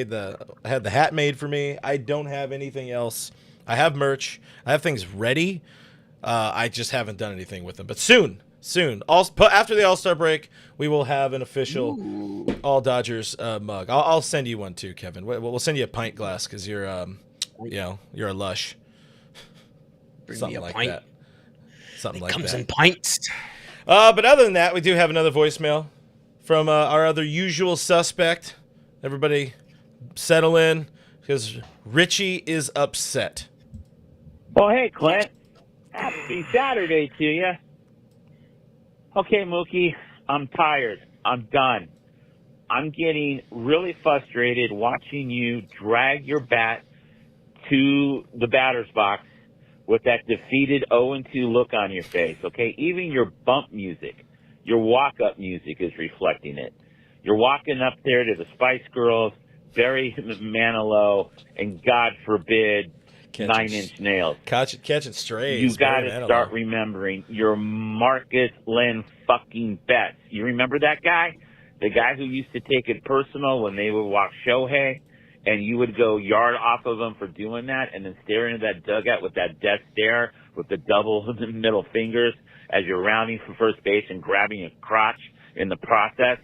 had the hat made for me. I don't have anything else. I have merch. I have things ready. I just haven't done anything with them. But soon, after the All-Star break, we will have an official all Dodgers mug. I'll send you one too, Kevin. We'll send you a pint glass because you're you're a lush.
Bring
Something
me a
like
pint.
that. Something
It
like
comes
that.
in pints.
But other than that, we do have another voicemail from our other usual suspect. Everybody settle in because Richie is upset.
Well, hey, Clint. Happy Saturday to you. Okay, Mookie, I'm tired. I'm done. I'm getting really frustrated watching you drag your bat to the batter's box with that defeated 0-2 look on your face, okay? Even your bump music, your walk-up music is reflecting it. You're walking up there to the Spice Girls, Barry Manilow, and God forbid, Nine Inch Nails.
Catching strays.
You got to start remembering your Marcus Lynn fucking Betts. You remember that guy? The guy who used to take it personal when they would walk Shohei, and you would go yard off of him for doing that, and then stare into that dugout with that death stare with the double middle fingers as you're rounding for first base and grabbing your crotch in the process.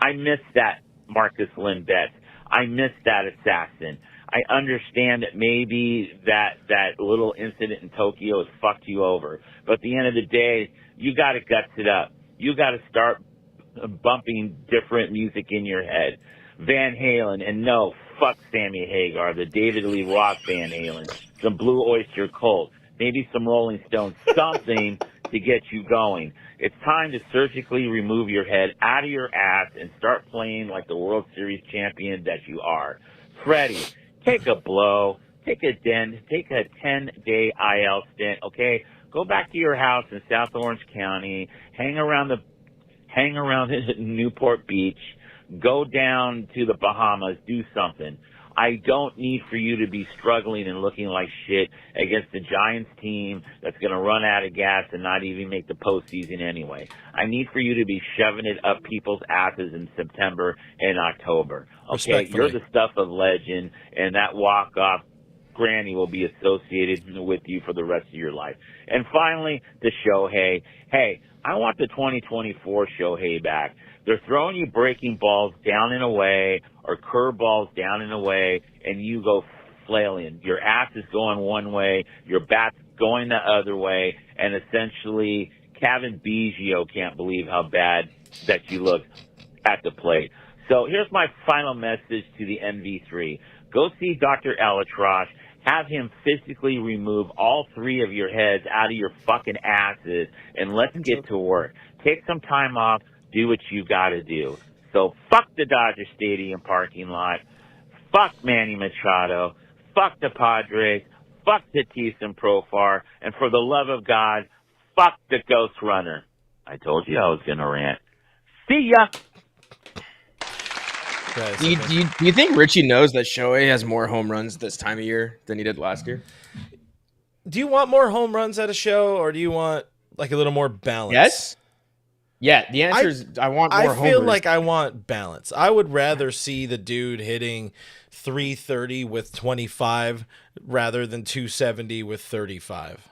I miss that Marcus Lynn Betts. I miss that assassin. I understand that maybe that little incident in Tokyo has fucked you over. But at the end of the day, you got to guts it up. You got to start bumping different music in your head. Van Halen, and no, fuck Sammy Hagar, the David Lee Roth Van Halen, some Blue Oyster Cult, maybe some Rolling Stones, something to get you going. It's time to surgically remove your head out of your ass and start playing like the World Series champion that you are. Freddie, take a blow, take a 10-day IL stint, okay? Go back to your house in South Orange County, hang around Newport Beach, go down to the Bahamas, do something. I don't need for you to be struggling and looking like shit against the Giants team that's going to run out of gas and not even make the postseason anyway. I need for you to be shoving it up people's asses in September and October. Okay, you're the stuff of legend, and that walk-off granny will be associated with you for the rest of your life. And finally, the Shohei. Hey, I want the 2024 Shohei back. They're throwing you breaking balls down and away or curveballs down and away, and you go flailing. Your ass is going one way, your bat's going the other way, and essentially Kevin Biggio can't believe how bad that you look at the plate. So here's my final message to the MV3. Go see Dr. Alatrosh. Have him physically remove all three of your heads out of your fucking asses, and let's get to work. Take some time off. Do what you got to do. So fuck the Dodger Stadium parking lot. Fuck Manny Machado. Fuck the Padres. Fuck Tatis and Profar. And for the love of God, fuck the Ghost Runner. I told you I was going to rant. See ya.
Do you think Richie knows that Shohei has more home runs this time of year than he did last year?
Do you want more home runs at a show, or do you want like a little more balance?
Yes. Yeah, the answer is I want more homers.
I feel like I want balance. I would rather see the dude hitting 330 with 25 rather than 270 with 35.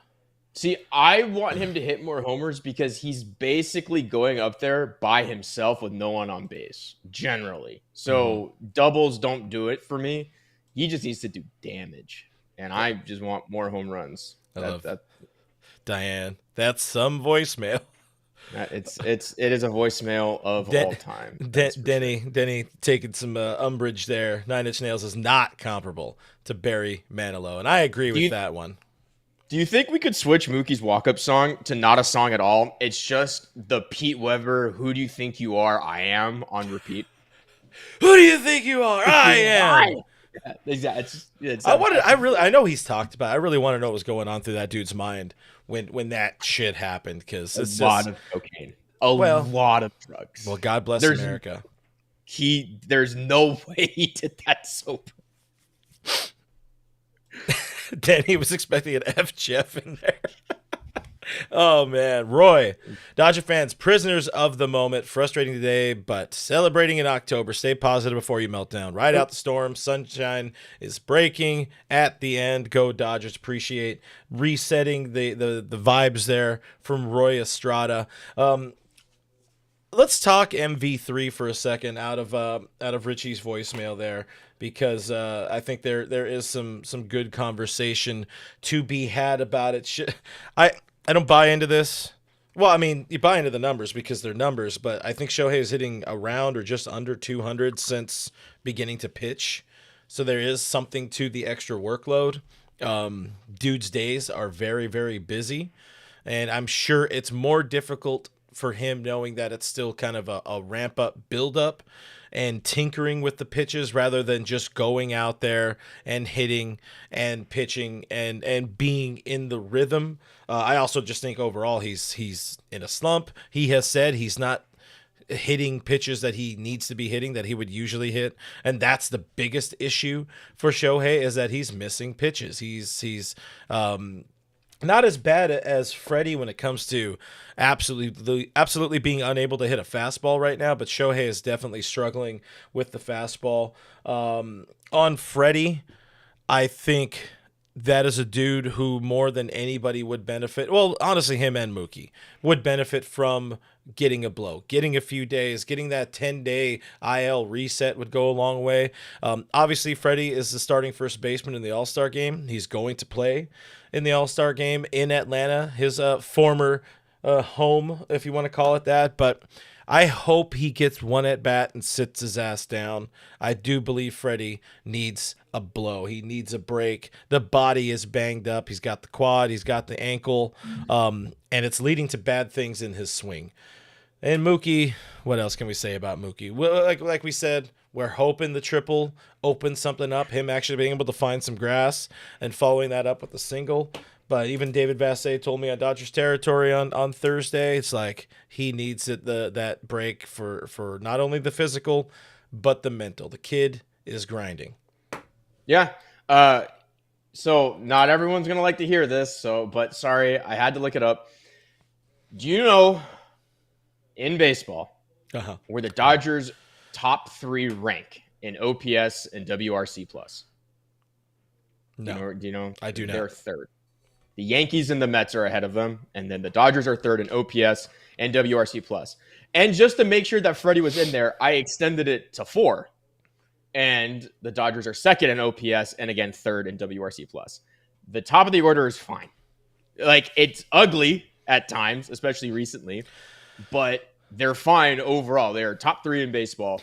See, I want him to hit more homers because he's basically going up there by himself with no one on base, generally. So doubles don't do it for me. He just needs to do damage. And I just want more home runs.
I love that. Diane, that's some voicemail.
It is a voicemail of all time.
Denny taking some umbrage there. 9 Inch Nails is not comparable to Barry Manilow, and I agree with that one.
Do you think we could switch Mookie's walk-up song to not a song at all? It's just the Pete Weber, "Who do you think you are? I am" on repeat.
Who do you think you are? I am.
Yeah, exactly.
I know he's talked about. I really want to know what was going on through that dude's mind when that shit happened, because it's
a lot of cocaine. a
Well-
lot of drugs.
Well, God bless
There's-
America.
There's no way he did that sober.
Then he was expecting an F Jeff in there. Oh man, Roy, Dodger fans, prisoners of the moment. Frustrating today, but celebrating in October. Stay positive before you melt down. Ride out the storm. Sunshine is breaking at the end. Go Dodgers! Appreciate resetting the vibes there from Roy Estrada. Let's talk MV3 for a second out of Richie's voicemail there, because I think there is some good conversation to be had about it. I don't buy into this. Well, I mean, you buy into the numbers because they're numbers, but I think Shohei is hitting around or just under 200 since beginning to pitch. So there is something to the extra workload. Dude's days are very, very busy, and I'm sure it's more difficult for him knowing that it's still kind of a ramp up, build up, and tinkering with the pitches rather than just going out there and hitting and pitching and being in the rhythm. I also just think overall he's in a slump. He has said he's not hitting pitches that he needs to be hitting, that he would usually hit, and that's the biggest issue for Shohei, is that he's missing pitches. He's not as bad as Freddie when it comes to absolutely being unable to hit a fastball right now, but Shohei is definitely struggling with the fastball. On Freddie, I think that is a dude who more than anybody would benefit. Well, honestly, him and Mookie would benefit from getting a blow, getting a few days, getting that 10-day IL reset would go a long way. Obviously, Freddie is the starting first baseman in the All-Star game. He's going to play in the All-Star game in Atlanta, his former home, if you want to call it that. But I hope he gets one at bat and sits his ass down. I do believe Freddie needs a blow. He needs a break. The body is banged up. He's got the quad. He's got the ankle. And it's leading to bad things in his swing. And Mookie, what else can we say about Mookie? Well, like we said, we're hoping the triple opens something up, him actually being able to find some grass and following that up with a single. But even David Vassay told me on Dodgers territory on Thursday, it's like he needs that break for not only the physical, but the mental. The kid is grinding.
Yeah. So not everyone's going to like to hear this, but sorry, I had to look it up. Do you know in baseball where the Dodgers top 3 rank in OPS and WRC plus?
No.
Do you know?
I do not.
They're third. The Yankees and the Mets are ahead of them, and then the Dodgers are third in OPS and WRC plus. And just to make sure that Freddie was in there, I extended it to 4. And the Dodgers are second in OPS and again third in WRC plus. The top of the order is fine. Like, it's ugly at times, especially recently, but they're fine overall. They're top 3 in baseball.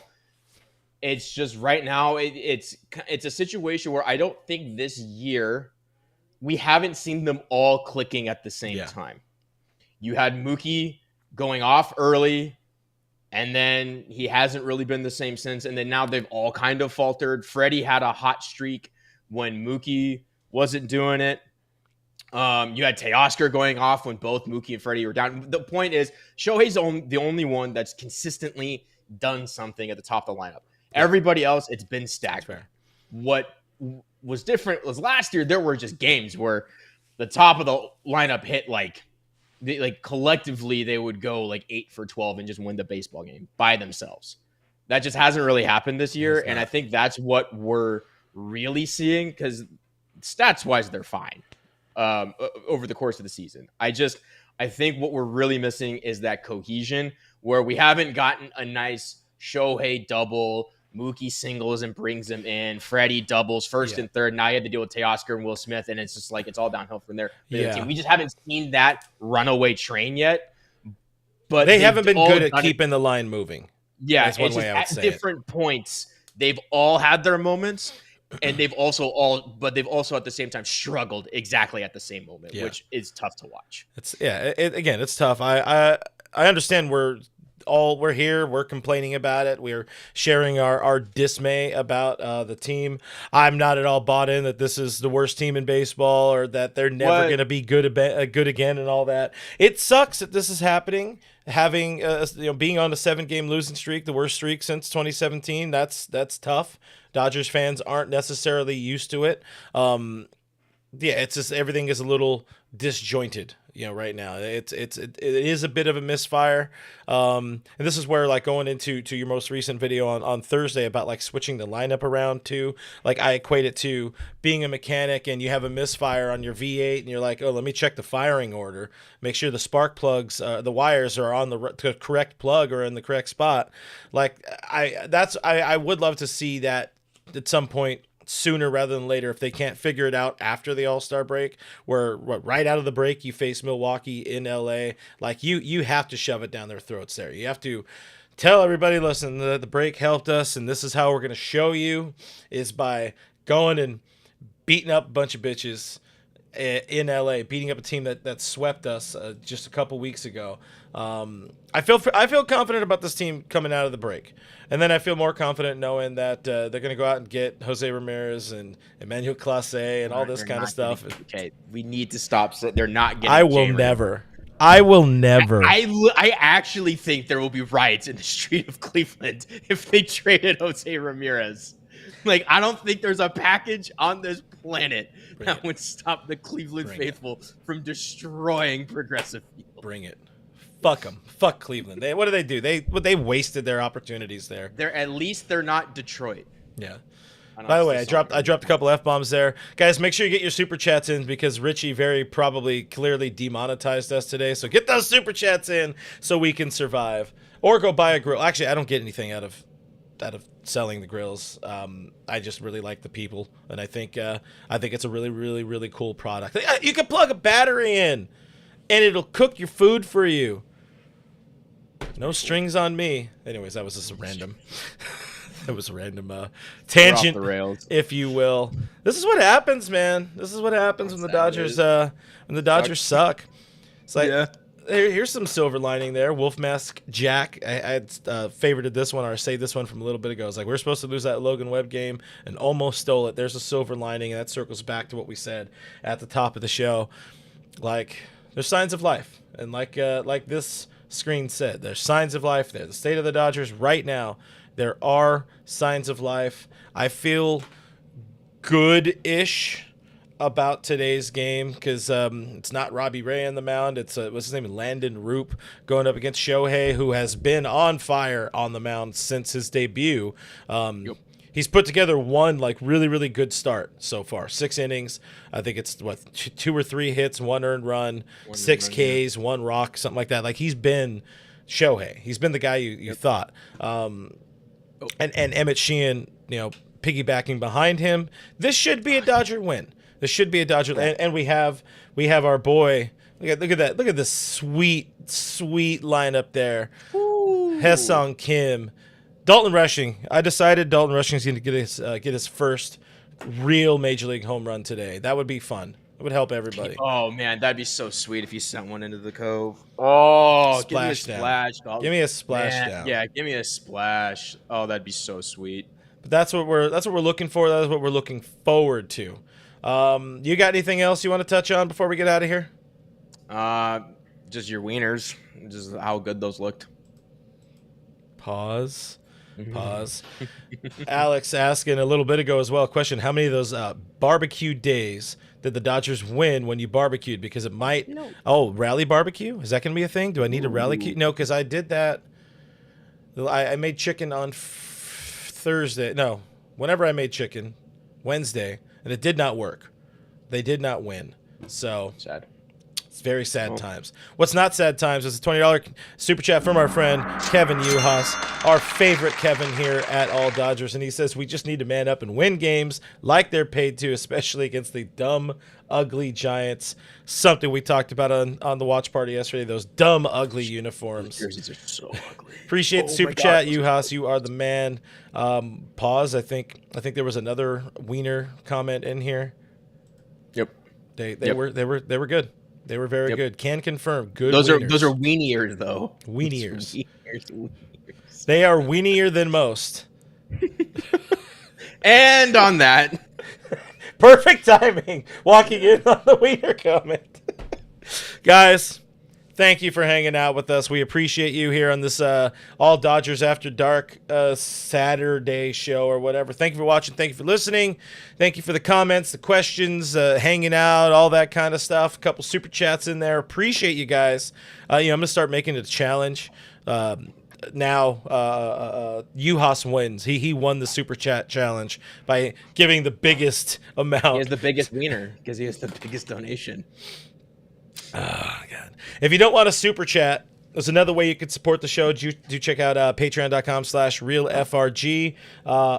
It's just right now it's a situation where I don't think this year we haven't seen them all clicking at the same time. You had Mookie going off early, and then he hasn't really been the same since. And then now they've all kind of faltered. Freddie had a hot streak when Mookie wasn't doing it. You had Teoscar going off when both Mookie and Freddie were down. The point is, Shohei's the only one that's consistently done something at the top of the lineup. Everybody else, it's been stagnant. What was different was last year there were just games where the top of the lineup hit collectively they would go 8 for 12 and just win the baseball game by themselves. That just hasn't really happened this year, and I think that's what we're really seeing, because stats wise they're fine over the course of the season. I think what we're really missing is that cohesion, where we haven't gotten a nice Shohei double, Mookie singles and brings him in, Freddie doubles first and third. Now you have to deal with Teoscar and Will Smith, and it's just it's all downhill from there. We just haven't seen that runaway train yet. But
they haven't been good at keeping the line moving.
Yeah,
that's one way I would say.
At different points, they've all had their moments, and they've also at the same time struggled exactly at the same moment, which is tough to watch.
It's tough. I understand where we're here. We're complaining about it. We're sharing our dismay about the team. I'm not at all bought in that this is the worst team in baseball or that they're never going to be good again and all that. It sucks that this is happening. Having being on a 7-game losing streak, the worst streak since 2017. That's tough. Dodgers fans aren't necessarily used to it. It's just everything is a little disjointed, right now. It is a bit of a misfire. And this is where, like, going into your most recent video on Thursday about, like, switching the lineup around too. Like, I equate it to being a mechanic and you have a misfire on your V8 and you're like, oh, let me check the firing order. Make sure the spark plugs, the wires are on the correct plug or in the correct spot. Like, I would love to see that at some point sooner rather than later if they can't figure it out after the All-Star break, where right out of the break you face Milwaukee in LA. Like, you have to shove it down their throats there. You have to tell everybody, listen, the break helped us and this is how we're going to show you, is by going and beating up a bunch of bitches in LA, beating up a team that swept us just a couple weeks ago. I feel confident about this team coming out of the break, and then I feel more confident knowing that they're going to go out and get Jose Ramirez and Emmanuel Clase and all this kind of stuff.
Okay, we need to stop. They're not getting.
I will never.
I actually think there will be riots in the street of Cleveland if they traded Jose Ramirez. Like, I don't think there's a package on this planet that would stop the Cleveland faithful from destroying Progressive Field.
Bring it. Fuck them. Fuck Cleveland. What do they do? They wasted their opportunities there.
At least they're not Detroit.
Yeah. By the way, I dropped a couple F-bombs there. Guys, make sure you get your super chats in because Richie very probably clearly demonetized us today. So get those super chats in so we can survive. Or go buy a grill. Actually, I don't get anything out of selling the grills. I just really like the people, and I think it's a really, really, really cool product. You can plug a battery in and it'll cook your food for you. No strings on me. Anyways, that was just a random that was a random tangent,
off the rails,
if you will. This is what happens, man. This is what happens when the Dodgers suck. It's like, here's some silver lining there. Wolf Mask Jack. I had favorited this one, or saved this one from a little bit ago. It's like, we're supposed to lose that Logan Webb game and almost stole it. There's a silver lining, and that circles back to what we said at the top of the show. Like, there's signs of life, and like this screen said, there's signs of life there. The state of the Dodgers right now, there are signs of life. I feel good-ish about today's game because it's not Robbie Ray on the mound. It's what's his name, Landon Roop, going up against Shohei, who has been on fire on the mound since his debut. He's put together one really, really good start so far. 6 innings. I think it's 2 or 3 hits, 1 earned run, 6 Ks, 1 rock, something like that. Like, he's been Shohei. He's been the guy you thought. And Emmett Sheehan, piggybacking behind him. This should be a Dodger win. This should be a Dodger, and we have our boy. Look at that! Look at this sweet lineup there. Haesung Kim, Dalton Rushing. I decided Dalton Rushing is going to get his first real major league home run today. That would be fun. It would help everybody.
Oh man, that'd be so sweet if you sent one into the cove. Oh,
splash
give me a splash.
Down. Give me a splash down.
Yeah, give me a splash. Oh, that'd be so sweet.
But that's what we're looking for. That's what we're looking forward to. You got anything else you want to touch on before we get out of here?
Just your wieners. Just how good those looked.
Pause. Alex asking a little bit ago as well, question, how many of those barbecue days did the Dodgers win when you barbecued? Because it might... rally barbecue? Is that going to be a thing? Do I need a rally? No, because I did that. I made chicken on Thursday. No, whenever I made chicken, Wednesday, and it did not work. They did not win. So
sad.
It's very sad times. What's not sad times is a $20 super chat from our friend Kevin Uhas, our favorite Kevin here at All Dodgers. And he says, we just need to man up and win games like they're paid to, especially against the dumb, ugly Giants. Something we talked about on the watch party yesterday, those dumb, ugly uniforms.
Jerseys are so ugly.
Appreciate the super chat, Uhas. You are the man. Pause. I think there was another wiener comment in here.
Yep.
They were good. They were very
Yep.
good. Can confirm. Good.
Those
wieners.
are weeniers though.
Weeniers.
Wieners.
They are weenier than most.
And on that,
Perfect timing. Walking in on the wiener comment. Guys, thank you for hanging out with us. We appreciate you here on this All Dodgers After Dark Saturday show or whatever. Thank you for watching. Thank you for listening. Thank you for the comments, the questions, hanging out, all that kind of stuff. A couple super chats in there. Appreciate you guys. I'm going to start making it a challenge. Now Juhas wins. He won the super chat challenge by giving the biggest amount.
he has the biggest wiener because he has the biggest donation.
Oh, God. If you don't want a super chat, there's another way you can support the show. Do check out patreon.com/realfrg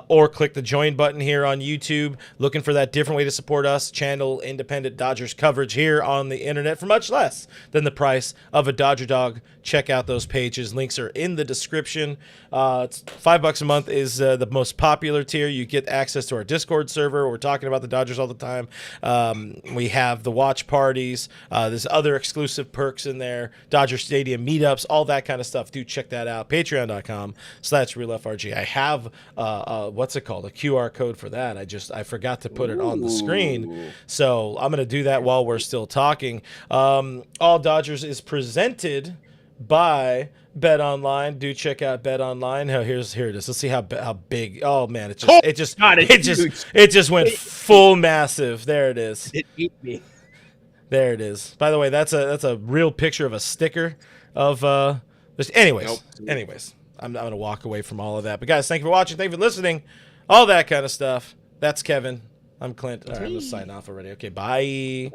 or click the join button here on YouTube. Looking for that different way to support us. Channel independent Dodgers coverage here on the internet for much less than the price of a Dodger dog. Check out those pages. Links are in the description. It's $5 a month is the most popular tier. You get access to our Discord server. We're talking about the Dodgers all the time. We have the watch parties. There's other exclusive perks in there. Dodger Stadium meetups, all that kind of stuff. Do check that out. Patreon.com/realfrg. I have what's it called? A QR code for that. I forgot to put it on the screen. So I'm gonna do that while we're still talking. All Dodgers is presented by Bet Online. Do check out Bet Online. Oh, here it is. Let's see how big. Oh man, it just went full massive. There it is.
It beat me.
There it is. By the way, that's a real picture of a sticker of anyways. I'm gonna walk away from all of that. But guys, thank you for watching. Thank you for listening. All that kind of stuff. That's Kevin. I'm Clint. All right, I'm gonna sign off already. Okay, bye.